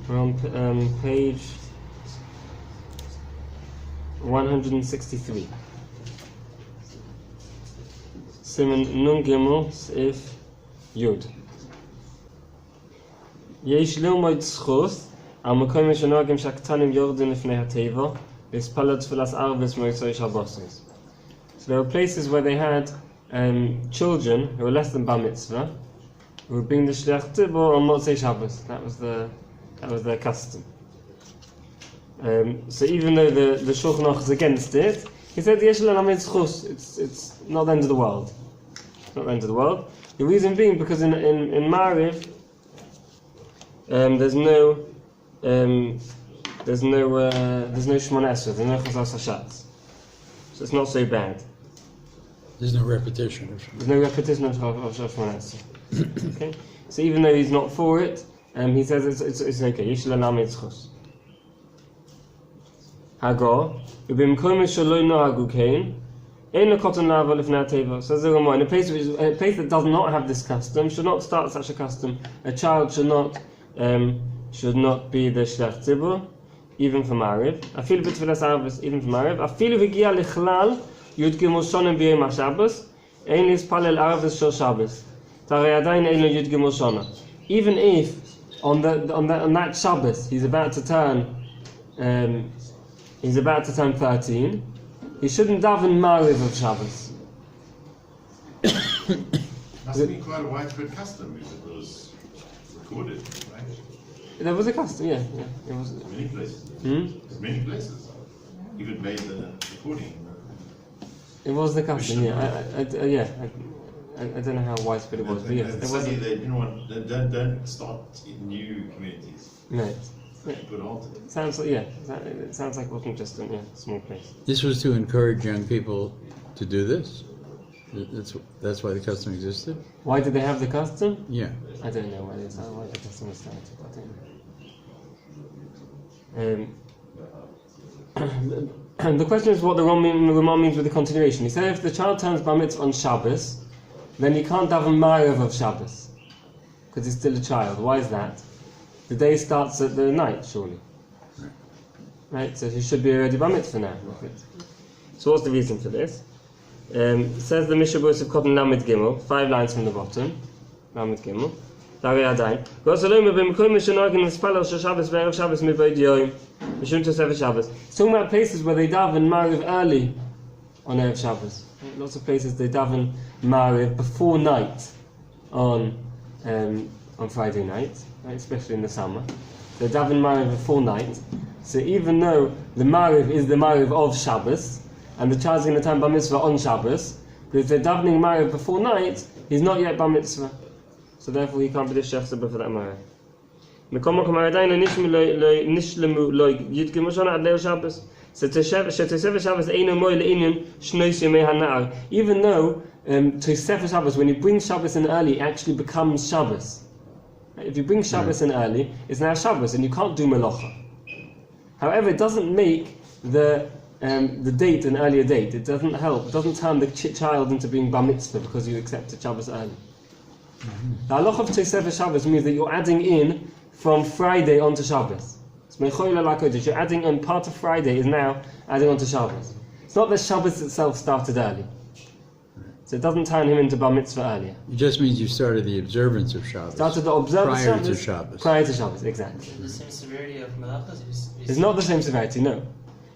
We're on page 163. Siman Nun Gimel Seif Yud. Yesh lilmod zchus al makom shenogim shaktanim yordin lifnei hateva v'yispalel tfilas arvis motzei shabbosos. So there were places where they had children who were less than bar mitzvah who would bring the shliach tzibur on Motzei Shabbos. That was their custom. So even though the Shulchan Aruch is against it, he said yesh lelamed zchus. It's not the end of the world. It's not the end of the world. The reason being because in Ma'ariv there's no shemoneh-esrei, there's no chazal. So it's not so bad. There's no repetition. There's no repetition of shemoneh-esrei. Okay, so even though he's not for it, he says it's okay. Yesh lelamed zchus. Hagar, ubimkom shaloi nohagu kain, ein lekoton lava lifnei hateva. Says the Ramah, in a place that does not have this custom, should not start such a custom. A child should not be the shliach tzibur, even for Ma'ariv. Afilu b'tfilas arvis, even for Ma'ariv. Afilu v'gia lichlal yud gimel shana b'yom haShabbos, ein lispalel arvis shel Shabbos. Tarei adayin ein lo yud gimel shana. Even if on that Shabbos he's about to turn 13, he shouldn't daven Ma'ariv of Shabbos. Must have been quite a widespread custom if it was recorded, right? There was a custom, yeah. It was Many places. There's many places. Even made the recording. It was the custom, yeah. I don't know how widespread it was, but yes, They didn't want. Don't start in new communities. Right. Put on. Sounds like it sounds like it wasn't just a small place. This was to encourage young people to do this. That's why the custom existed. Why did they have the custom? Yeah. I don't know why the custom was started. I don't know. The question is what the Ramah means with the continuation. He said if the child turns bar mitzvah on Shabbos, then he can't daven Ma'ariv of Shabbos because he's still a child. Why is that? The day starts at the night, surely. Right, so he should be already bar mitzvah now. So what's the reason for this? Says the Mishnah Berurah of Cotton Lamed Gimel, 5 lines from the bottom. Lamed Gimel. Tarei adayin. It's talking about places where they daven Ma'ariv early on Erev Shabbos. Lots of places they daven Ma'ariv before night on Friday night, right? Especially in the summer. They daven Ma'ariv before night. So even though the Ma'ariv is the Ma'ariv of Shabbos, and the child's going to turn bar mitzvah on Shabbos, but if they're davening Ma'ariv before night, he's not yet bar mitzvah. So therefore he can't be the shech tzibur for that Ma'ariv. So even though Tosefes Shabbos, when you bring Shabbos in early, it actually becomes Shabbos. If you bring Shabbos in early, it's now Shabbos, and you can't do melacha. However, it doesn't make the date an earlier date. It doesn't help. It doesn't turn the child into being bar mitzvah because you accepted Shabbos early. The halacha of Tosefes Shabbos means that you're adding in from Friday onto Shabbos. You're adding in part of Friday is now adding on to Shabbos. It's not that Shabbos itself started early. So it doesn't turn him into bar mitzvah earlier. It just means you started the observance of Shabbos. Started the observance prior to Shabbos. Prior to Shabbos, exactly. The same severity of malachas? It's not the same severity, no.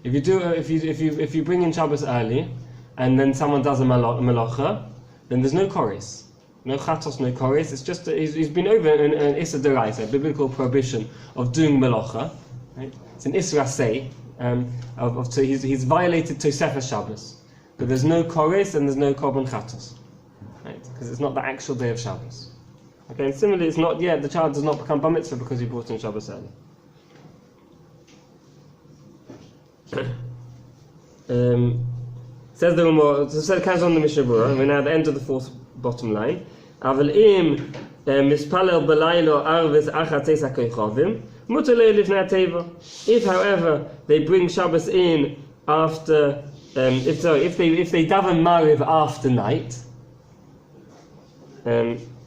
If you bring in Shabbos early, and then someone does a malacha, then there's no chorus. No chatos, no chorus. It's just he's been over an issa deraisa, a biblical prohibition of doing malacha. Right? It's an isra say. So he's violated Tosefes Shabbos, but there's no chorus and there's no korban chatos, right? Because it's not the actual day of Shabbos. Okay, and similarly, it's not yet the child does not become bar mitzvah because he brought in Shabbos early. Says the Ramah. So it carries on the Mishnah Berurah. We're now at the end of the fourth bottom line. Aval im mispalel belaylo arvis achates hakoychavim mutar lo lifnei hateva. If, however, they bring Shabbos in after, if they daven Ma'ariv after night,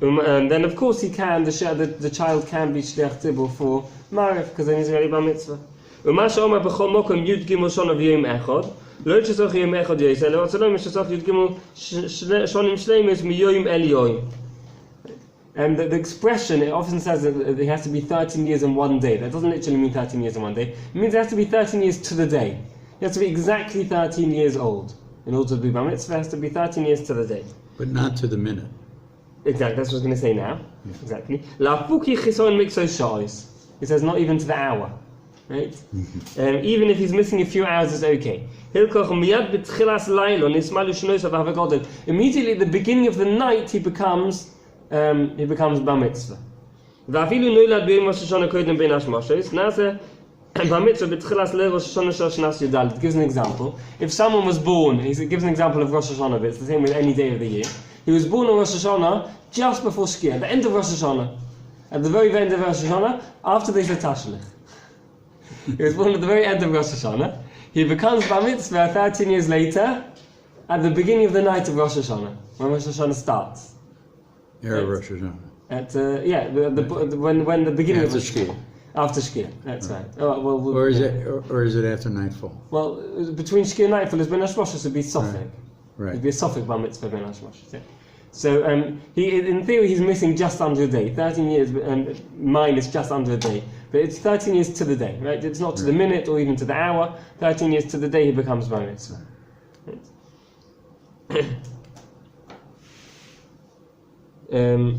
And then of course the child can be shliach tzibur for Mariv, because then he's already bar mitzvah. ומה שאומר בכל מקום י' ג' שונה ויום אחד, לא שצריך יום אחד יעשה, אלא אצלנו שצריך י' ג' שונים שלמים מיום אל יום. And the expression, it often says that it has to be 13 years in one day. That doesn't literally mean 13 years in one day. It means it has to be 13 years to the day. It has to be exactly 13 years old. In order to be bar mitzvah, it has to be 13 years to the day. But not to the minute. Exactly, that's what I was going to say now. Yeah. Exactly. It says not even to the hour. Right? Even if he's missing a few hours, it's okay. Immediately at the beginning of the night, he becomes bar mitzvah. Bar mitzvah it gives an example. If someone was born, it gives an example of Rosh Hashanah, but it's the same with any day of the year. He was born on Rosh Hashanah just before Shkia, at the end of Rosh Hashanah. At the very end of Rosh Hashanah, after they said Tashlich. He was born at the very end of Rosh Hashanah. He becomes bar mitzvah 13 years later, at the beginning of the night of Rosh Hashanah, when Rosh Hashanah starts. Erev Rosh Hashanah. At when the beginning After of Shkia. After Shkia, that's right. Oh, Or is it after nightfall? Well, between Shkia and nightfall is Ben Hashmoshes would be Sophic. Right. It'd be a Sophic bar mitzvah Ben Hashmoshes. Yeah. So in theory he's missing just under a day. 13 years mine is just under a day. But it's 13 years to the day, right? It's not to the minute or even to the hour. 13 years to the day he becomes bar mitzvah. And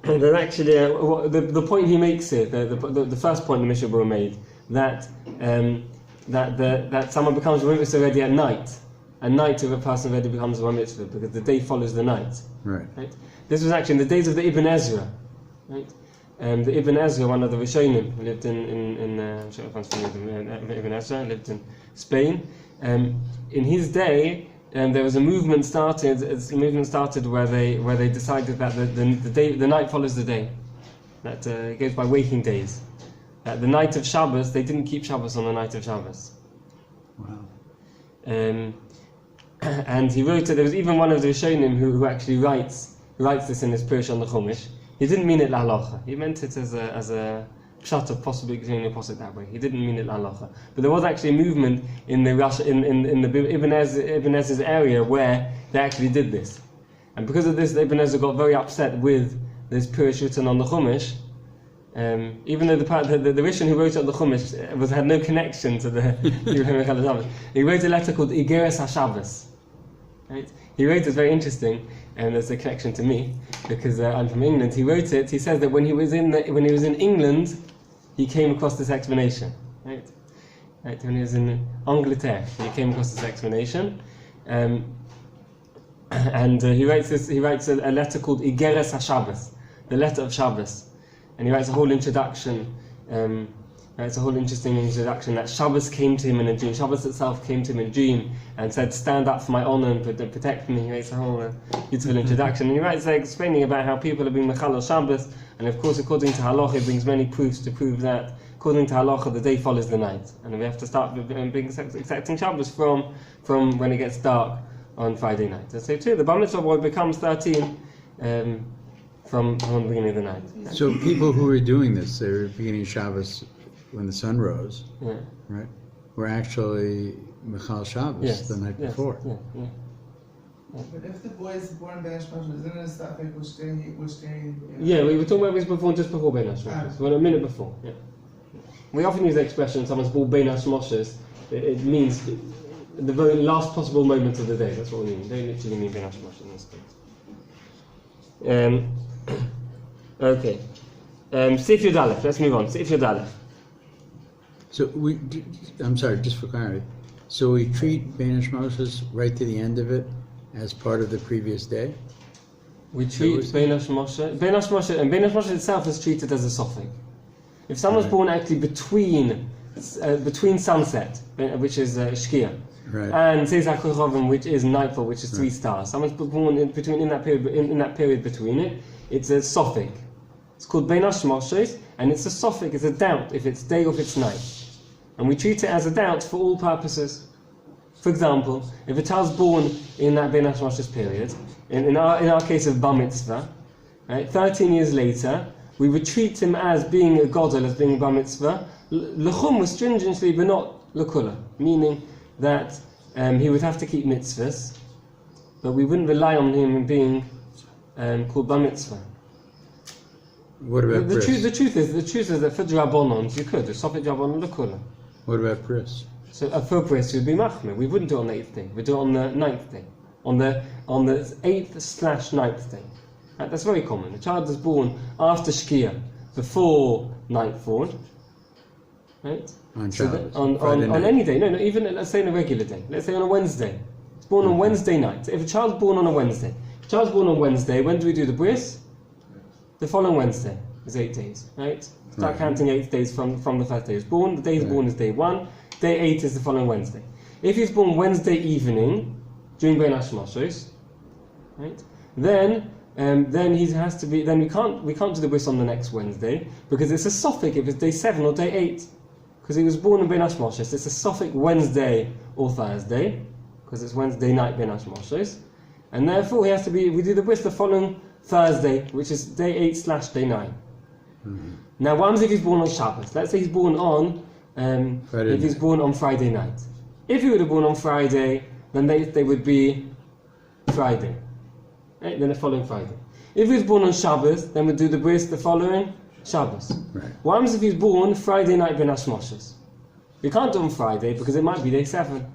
then actually, the point he makes here, the first point the Mishnah Berurah made, that someone becomes bar mitzvah already at night. At night, if a person already becomes bar mitzvah, because the day follows the night. Right. This was actually in the days of the Ibn Ezra. Right. The Ibn Ezra, one of the Rishonim, who lived in I'm sure everyone's familiar with Ibn Ezra, lived in Spain. In his day, there was a movement started. Where they decided that the night follows the day. That it goes by waking days. The night of Shabbos, they didn't keep Shabbos on the night of Shabbos. Wow. And he wrote it. There was even one of the Rishonim who actually writes this in his Pirush on the Chumash. He didn't mean it halacha. He meant it as a pshat of possibly explaining the posuk that way. He didn't mean it halacha. But there was actually a movement in the Ibn Ezra's area where they actually did this. And because of this, Ibn Ezra got very upset with this Pirush written on the Chumash. Even though the Rishon who wrote it on the Chumash had no connection to the he wrote a letter called Igeres HaShabbos. Right? He wrote it, very interesting, and there's a connection to me because I'm from England. He wrote it. He says that when he was in England, he came across this explanation. Right? When he was in Angleterre, he came across this explanation, and he writes a letter called Igeres HaShabbos, the letter of Shabbos. And he writes a whole introduction. It's a whole interesting introduction that Shabbos came to him in a dream. Shabbos itself came to him in a dream and said, "Stand up for my honor and protect me." He writes a whole beautiful introduction. And he writes explaining about how people have been mechalel Shabbos, and of course, according to halacha, he brings many proofs to prove that. According to halacha, the day follows the night, and we have to start accepting Shabbos from when it gets dark on Friday night. So too, the bar mitzvah boy becomes 13. From the beginning of the night. So people who were doing this, they were beginning Shabbos when the sun rose, right? Were actually Michal Shabbos the night before. But if the boy is born Ben Hashmoshes, isn't it a stuff like we're staying? Yeah, we were talking about this before, just before Ben Hashmoshes. Well, a minute before. Yeah. We often use the expression "someone's born Ben Hashmoshes." It means the very last possible moment of the day. That's what we mean. They literally mean Ben Hashmoshes in this case. Okay. Sif Yud Aleph. Let's move on. Sif Yud Aleph. So I'm sorry, just for clarity. So we treat Ben Hashmoshes right to the end of it as part of the previous day? We treat Ben Hashmoshes, and Ben Hashmoshes itself is treated as a sofek. If someone's born actually between sunset, which is Shkia, and Seis HaKochavim, which is nightfall, which is 3 stars. Someone's born in that period between it. It's a sofek. It's called Ben Hashmoshes, and it's a sofek. It's a doubt if it's day or if it's night, and we treat it as a doubt for all purposes. For example, if a child's born in that Ben Hashmoshes period, in our case of bar mitzvah, Right? 13 years later, we would treat him as being a godel, as being a bar mitzvah, l'chum was stringently, but not l'kula, meaning that he would have to keep mitzvahs, but we wouldn't rely on him being called bar mitzvah. What about the bris? truth is that for drabonons you could, sofit drabonon l'kula. What about bris? So for bris would be machmir. We wouldn't do it on the 8th day. We do it on the 9th day, on the 8th/9th day. Right? That's very common. A child is born after Shkia, before nightfall, right? On So Shabbos, on Friday night. any day. No, even let's say on a regular day. Let's say on a Wednesday. It's born on Wednesday night. If a child's born on a Wednesday, when do we do the bris? The following Wednesday is 8 days, right? Start counting 8 days from the first day he was born. The day he's born is day 1. Day 8 is the following Wednesday. If he's born Wednesday evening during Bein Hashmashos, right? Then he has to be. Then we can't do the bris on the next Wednesday because it's a suffix if it's day 7 or day 8. Because he was born in Bein Hashmashos, it's a suffix Wednesday or Thursday because it's Wednesday night Bein Hashmashos, and therefore he has to be. We do the bris the following Thursday, which is day 8/day 9. Now, what happens if he's born on Shabbos? Let's say he's born on born on Friday night. If he would have born on Friday, then they would be Friday. Right? Then the following Friday. If he was born on Shabbos, then we'd do the bris the following Shabbos. Right. What happens if he's born Friday night Bein Hashmashos? We can't do it on Friday because it might be day 7.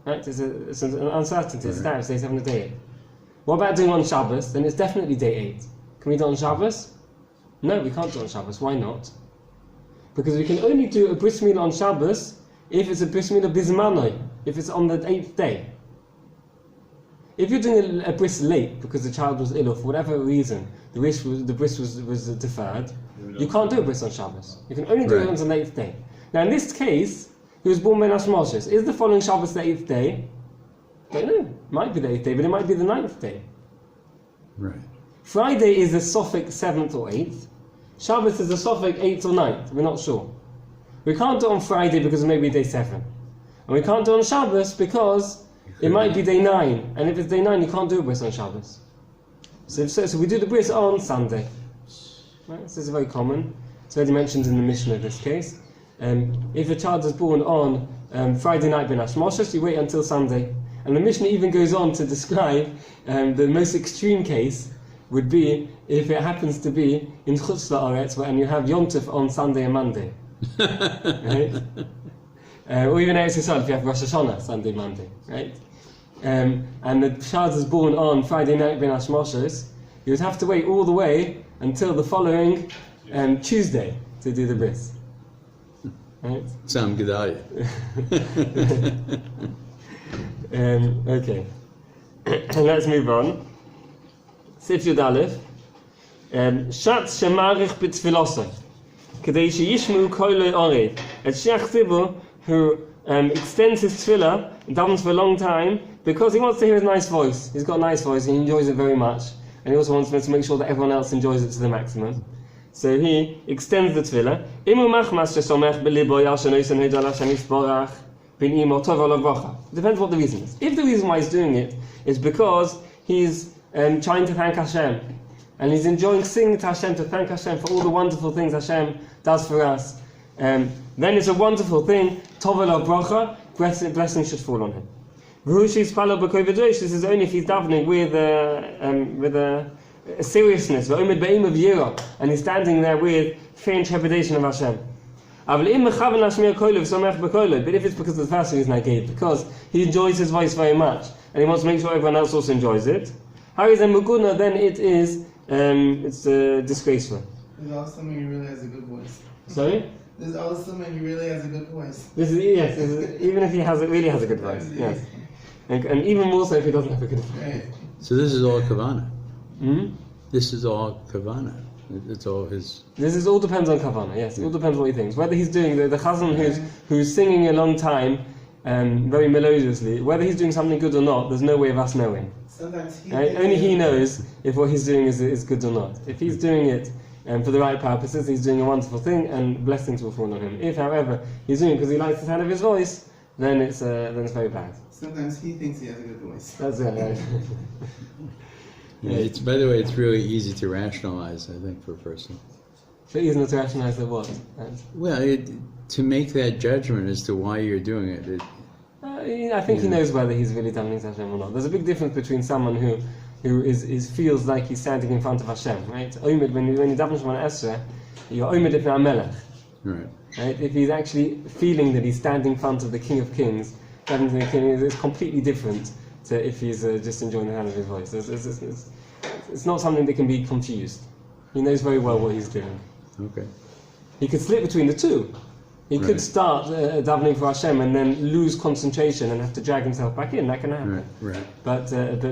Right? It's an uncertainty. It's there. It's day 7 or day 8. What about doing it on Shabbos? Then it's definitely day 8. Can we do it on Shabbos? No, we can't do it on Shabbos. Why not? Because we can only do a bris milah on Shabbos if it's a bris milah bismanoi, if it's on the 8th day. If you're doing a bris late because the child was ill or for whatever reason, the bris was deferred, you can't do a bris on Shabbos. You can only do it on the 8th day. Now in this case, he was born Bein Hashmashos. Is the following Shabbos the 8th day? I don't know. It might be the 8th day, but it might be the 9th day. Right. Friday is a suffix 7th or 8th. Shabbos is a suffix 8th or 9th. We're not sure. We can't do it on Friday because it may be day 7. And we can't do it on Shabbos because it might be day 9. And if it's day 9, you can't do a bris on Shabbos. So we do the bris on Sunday. Right? This is very common. It's already mentioned in the Mishnah in this case. If a child is born on Friday night Bein Hashmashos, you wait until Sunday. And the Mishnah even goes on to describe the most extreme case would be if it happens to be in Chutz La'aretz and you have Yom Tov on Sunday and Monday. Right? Or even Eretz Yisrael if you have Rosh Hashanah Sunday, Monday. Right? And the child is born on Friday night Bein Hashmashos, you would have to wait all the way until the following Tuesday to do the bris. Right? Sam Gedalia. Okay. Let's move on. Sif Yud Aleph. Shat shemarich b'tfilosah. Kedei sheyishmu kolei orei. A Shech Tzibur who extends his tefillah and davens for a long time because he wants to hear his nice voice. He's got a nice voice and he enjoys it very much. And he also wants to make sure that everyone else enjoys it to the maximum. So he extends the tefillah. Imu machmas shesomech b'libo yal shenoisen hedal Hashem yisborach. Depends what the reason is. If the reason why he's doing it is because he's trying to thank Hashem and he's enjoying singing to Hashem to thank Hashem for all the wonderful things Hashem does for us, then it's a wonderful thing. Tovel bracha, blessing should fall on him. This is only if he's davening with a seriousness, and he's standing there with fear and trepidation of Hashem. But if it's because of the first reason I gave, because he enjoys his voice very much and he wants to make sure everyone else also enjoys it, then it is it's disgraceful. There's also something he really has a good voice. Sorry? There's also something he really has a good voice. Even if he really has a good voice, yes. And even more so if he doesn't have a good voice. Right. So this is all Kavanah. This is all Kavanah. It's all his. This all depends on Kavanah. Yes, it all depends what he thinks. Whether he's doing the Chazan who's singing a long time, very melodiously. Whether he's doing something good or not, there's no way of us knowing. Sometimes only he knows if what he's doing is good or not. If he's doing it for the right purposes, he's doing a wonderful thing, and blessings will fall on him. If, however, he's doing it because he likes the sound of his voice, then it's very bad. Sometimes he thinks he has a good voice. That's it. Right? It's, by the way, it's really easy to rationalize, I think, for a person. So easy not to rationalize the what? Well, to make that judgment as to why you're doing it. I think he knows whether he's really davening to Hashem or not. There's a big difference between someone who feels like he's standing in front of Hashem, right? When you daven shemoneh-esrei, you're omed lifnei melech. Right. Right? If he's actually feeling that he's standing in front of the King of Kings, davening to the King is completely different to if he's just enjoying the sound of his voice. It's not something that can be confused. He knows very well what he's doing. Okay. He could split between the two. He could start davening for Hashem and then lose concentration and have to drag himself back in. That can happen. Right. But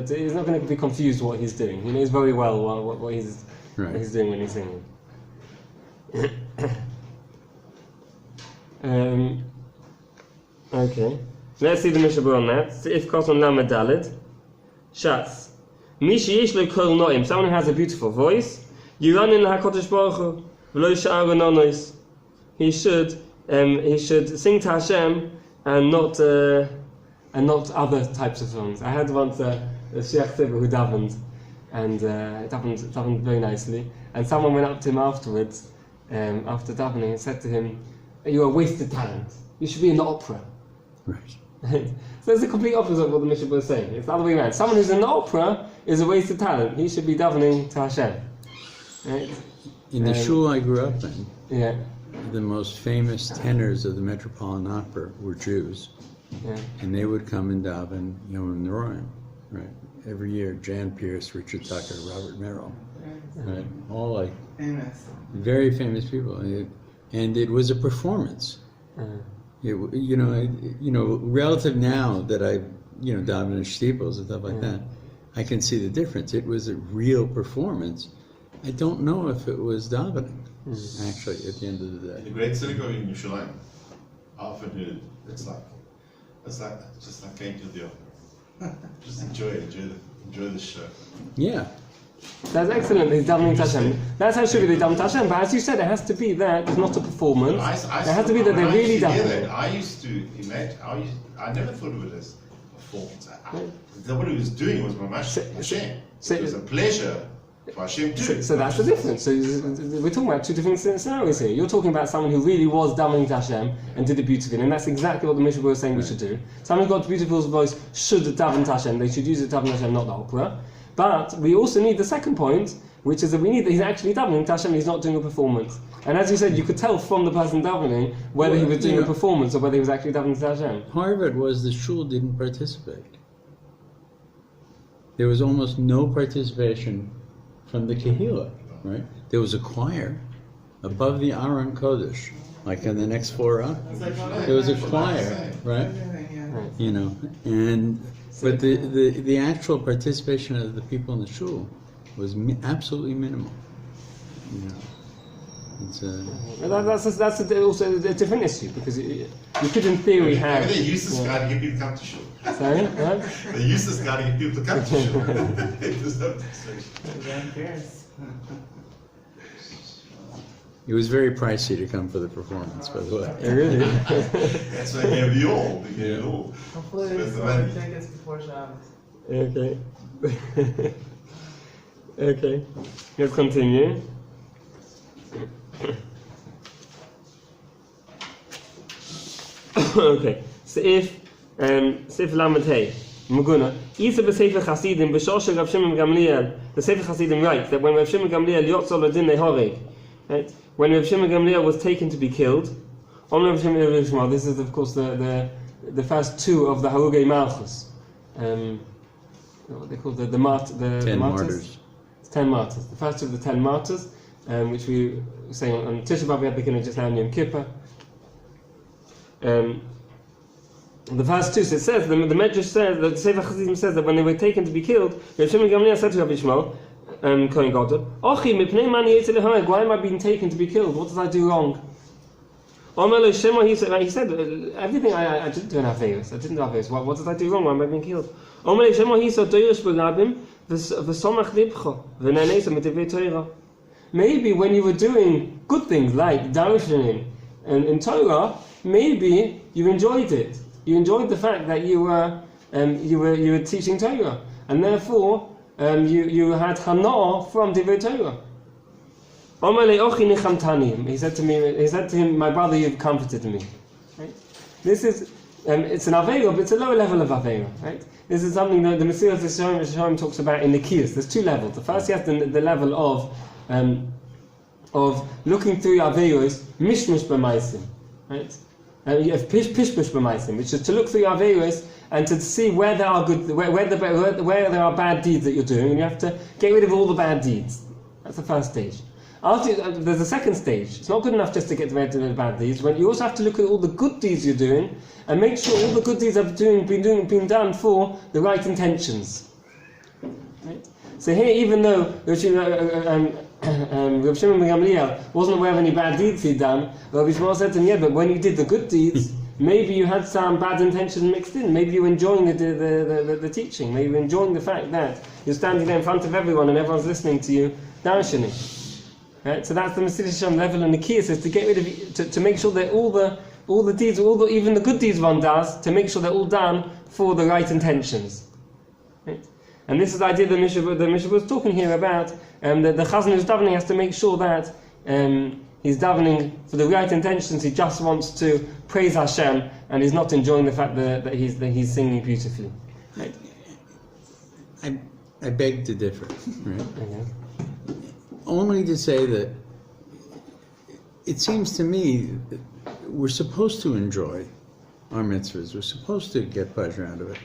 he's not going to be confused what he's doing. He knows very well what he's doing when he's singing. Okay. Let's see the Mishnah Berura on that. If Koson Lamed Daled, Shatz. Mishi Yesh Lo Kol Noim. Someone who has a beautiful voice. Yiranin HaKodesh Baruch Hu. V'lo Sha'ar Nonos. He should sing to Hashem and not other types of songs. I had once a sheach who davened and davened very nicely, and someone went up to him afterwards, after davening, and said to him, "You're a wasted talent. You should be in the opera." Right. So it's the complete opposite of what the Mishnah was saying. It's the other way around. Someone who's in the opera is a wasted talent. He should be davening to Hashem. Right? In the shul I grew up in, Yeah. the most famous tenors of the Metropolitan Opera were Jews, and they would come and daven Yom Noraim, right? Every year, Jan Pierce, Richard Tucker, Robert Merrill, right? All like very famous people, and it was a performance. Relative now that I, daven in steeples and stuff like that, I can see the difference. It was a real performance. I don't know if it was davening. Actually, at the end of the day, In the great synagogue in Yerushalayim, often it's just like going to the opera. Just enjoy the show. yeah. That's excellent. He's davening to Hashem. That's how it should be. They daven to Hashem. But as you said, it has to be that it's not a performance. It has to be that they're really davening. I used to imagine. I never thought of it as a performance. What he was doing was mamash Hashem. It was a pleasure for Hashem too. So that's the difference. So we're talking about two different scenarios here. You're talking about someone who really was davening to Hashem and did it beautifully, and that's exactly what the Mishnah was saying we should do. Someone who got a beautiful voice should daven to Hashem. They should use it to daven to Hashem, not the opera. But we also need the second point, which is that we need that he's actually davening to Hashem, he's not doing a performance. And as you said, you could tell from the person davening whether he was doing a performance or whether he was actually davening to Hashem. Part of it was the shul didn't participate. There was almost no participation from the Kehillah, right? There was a choir above the Aron Kodesh, like on the next floor up. There was a choir, right? But the actual participation of the people in the shul was absolutely minimal. It's also a different issue, because you could in theory have... They use this guy to get people to come to shul. Sorry? They use this guy to get people to come to shul. There's no It was very pricey to come for the performance, by the way. Really? That's why they have the all. They get it all. Hopefully there's some tickets before Shabbos. Okay. Okay. Let's continue. Okay. So if Lamed Hey, Muguna, Isa b'Sefer Chasidim b'Shor Rav Shimon Gamliel, the Sefer Chasidim writes that when Rav Shimon Gamliel yotzol l'din nehoreg, right? When Rav Shimon Gamliel was taken to be killed, this is of course the first two of the Harugei Malchus. What they call the 10 martyrs. It's 10 martyrs. The first two of the 10 martyrs, which we were saying on Tisha B'Av, we had beginning just now in Yom Kippur. The first two, so it says, the Medrash says, the Sefer Chassidim says that when they were taken to be killed, Rav Shimon Gamliel said to Rabbi Shmuel, Kohen Gadol, Ochi, mipnei mani yetzel lehareg, why am I being taken to be killed? What did I do wrong? He said, everything I didn't do an Averis. I didn't do Averis. What did I do wrong? Why am I being killed? Maybe when you were doing good things like darshaning and in Torah, maybe you enjoyed it. You enjoyed the fact that you were teaching Torah, and therefore you had hana from Divrei Torah. He said to him, my brother, you've comforted me. Right? This is, it's an Aveira, but it's a lower level of Aveira. Right? This is something that the Messiah Shalom talks about in the Kiyas. There's two levels. The first, he has the level of looking through Aveiros, mishmush b'maisim. Right? You have pishpush b'maisim, which is to look through your Aveiros and to see where there are good, where there are bad deeds that you're doing, and you have to get rid of all the bad deeds. That's the first stage. After, there's a second stage. It's not good enough just to get rid of the bad deeds. When you also have to look at all the good deeds you're doing and make sure all the good deeds have been done for the right intentions. Right? So here, even though Rav Shimon ben Gamliel wasn't aware of any bad deeds he'd done, Rabbi Shmuel said to him, yeah, but when you did the good deeds, maybe you had some bad intentions mixed in. Maybe you were enjoying the teaching. Maybe you were enjoying the fact that you're standing there in front of everyone and everyone's listening to you darshaning. Right? So that's the Mesilas Yesharim level, and the key is to get rid of, to make sure that all the deeds, even the good deeds one does, to make sure they're all done for the right intentions. Right? And this is the idea that the Mishnah was talking here about. That the Chazan who's davening has to make sure that he's davening for the right intentions. He just wants to praise Hashem, and he's not enjoying the fact that he's singing beautifully. Right? I beg to differ. Right? Okay. Only to say that it seems to me that we're supposed to enjoy our mitzvahs. We're supposed to get pleasure out of it.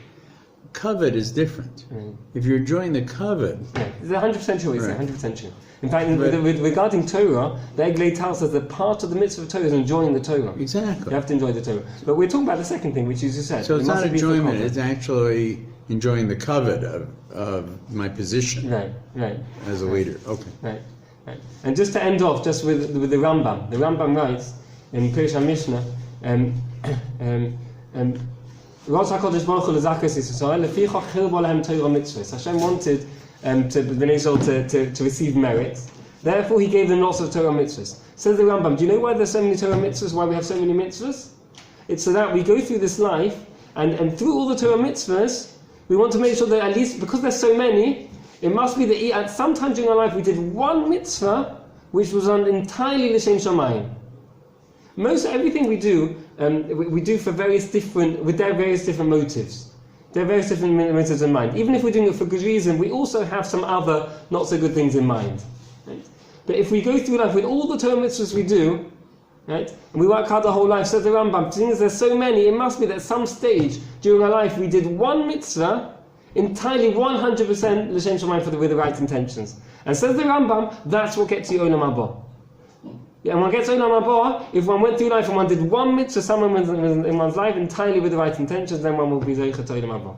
Kavod is different. If you're enjoying the kavod, it's 100% true. It's 100% true. In fact, regarding Torah, the Eglei tells us that part of the mitzvah of Torah is enjoying the Torah. Exactly. You have to enjoy the Torah. But we're talking about the second thing, which is you said. So it's not enjoyment; it's actually enjoying the kavod of my position. Right. As a leader. Okay. Right. And just to end off, just with the Rambam. The Rambam writes in Pirush HaMishnah, Hashem wanted Bnei Yisrael to receive merits. Therefore, He gave them lots of Torah mitzvahs. Says the Rambam, do you know why there's so many Torah mitzvahs? Why we have so many mitzvahs? It's so that we go through this life, and through all the Torah mitzvahs, we want to make sure that at least, because there's so many, it must be that at some time during our life we did one mitzvah which was entirely l'shem shamayim. Most everything we do for various different motives. There are various different motives in mind. Even if we're doing it for good reason, we also have some other not so good things in mind. Right? But if we go through life with all the Torah mitzvahs we do, right, and we work hard the whole life, says the Rambam, since there's so many, it must be that at some stage during our life we did one mitzvah entirely 100% l'shem shamayim with the right intentions. And says the Rambam, that's what gets you olam haba. Yeah, and one gets olam haba, if one went through life and one did one mitzvah, someone in one's life entirely with the right intentions, then one will be zeicha to olam haba.